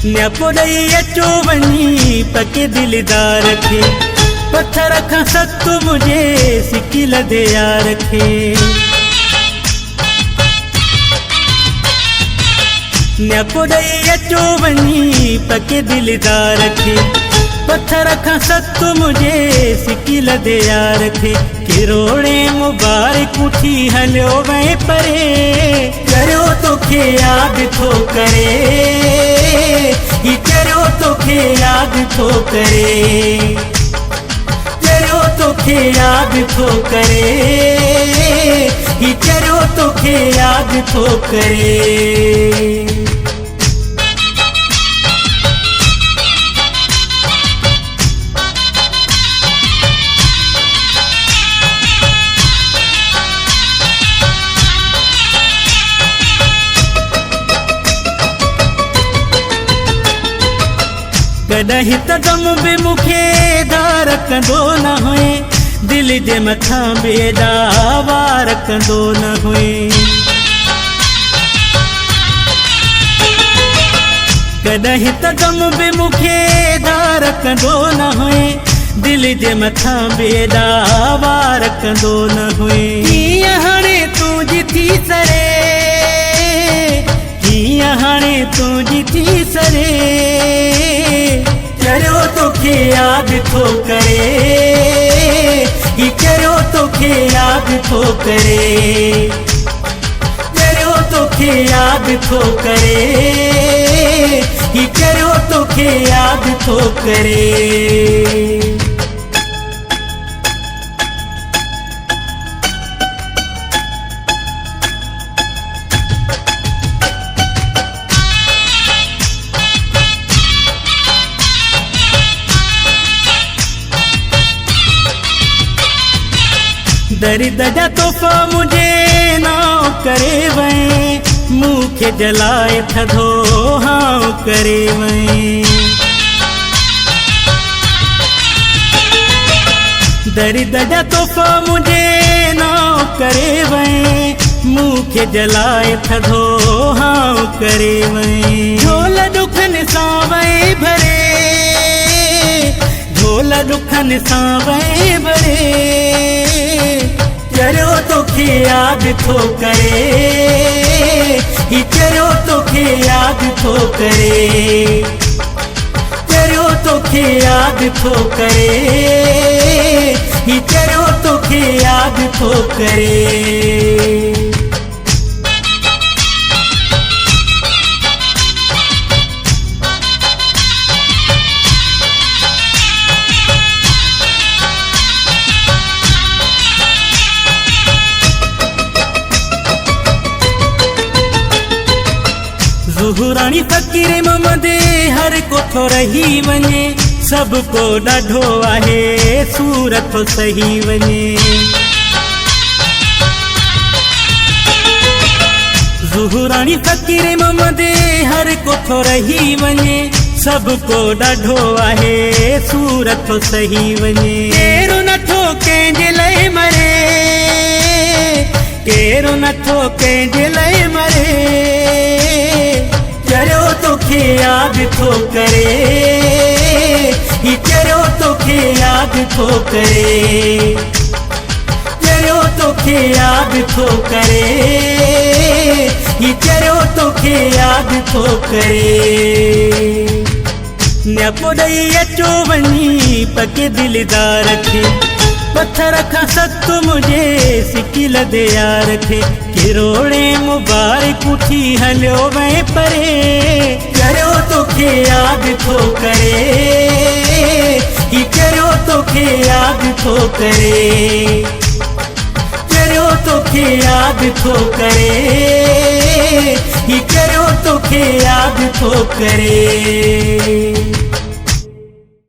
न्यापुरई अचो वनी पके दिलदार खे पत्थर खां सख्त मुझे सिकी लदे यार खे न्यापुरई अचो वनी पके दिलदार खे पत्थर खां सख्त मुझे सिकी लदे यार खे किरोड़े मुबारक उठी हलियो वहीं परे करियो तोखे याद थो करे ही करियो तोखे याद थो करे करियो तोखे याद थो करे ही करियो तोखे याद थो करे कॾहिं त ग़म बि मूंखे धार कंदो न हुए दिल जे मथां बेड़ा वार कंदो न हुए कॾहिं त ग़म बि मूंखे धार कंदो न हुए दिल जे मथां बेड़ा वार कंदो न हुए कीअं हाणे तुंहिंजी थी सरे कीअं हाणे तुंहिंजी थी सरे करियो तोखे याद थो करे ही करियो तोखे याद थो करे करियो तोखे याद थो करे ही करियो तोखे याद थो करे दर्द जा तोहफ़ा मुझे नाव करे वहीं मूंखे जलाए थधो हाव करे वहीं दर्द जा तोहफ़ा मुझे नाव करे वहीं मूंखे जलाए थधो हाव करे वहीं झोल दुखनि सां वहीं भरे झोल दुखनि सां वहीं भरे करियो तोखे याद थो करे ही करियो तोखे याद थो करे करियो तोखे याद थो करे ही करियो तोखे याद थो करे ज़ुहरानी फ़कीर मोहम्मद हर को थो रही वञे सबको ॾाढो आहे सूरत थो सही वञे ज़ुहरानी फ़कीर मोहम्मद हर को थो रही वञे सबको ॾाढो आहे सूरत थो सही वञे केरु नथो कंहिंजे लाइ मरे केरु नथो कंहिंजे लाइ मरे करियो तोखे याद थो करे ही करियो तोखे याद थो करे करियो तोखे याद थो करे ही करियो तोखे याद थो करे न्यापुरई अचो वनी पके दिलदार खे पत्थर खां सख्त मुझे सिकी लदे यार खे किरोड़े मुबारक उठी हलियो वहीं परे करियो तोखे याद थो करे ही करियो तोखे याद थो करे करियो तोखे याद थो करे ही करियो तोखे याद थो करे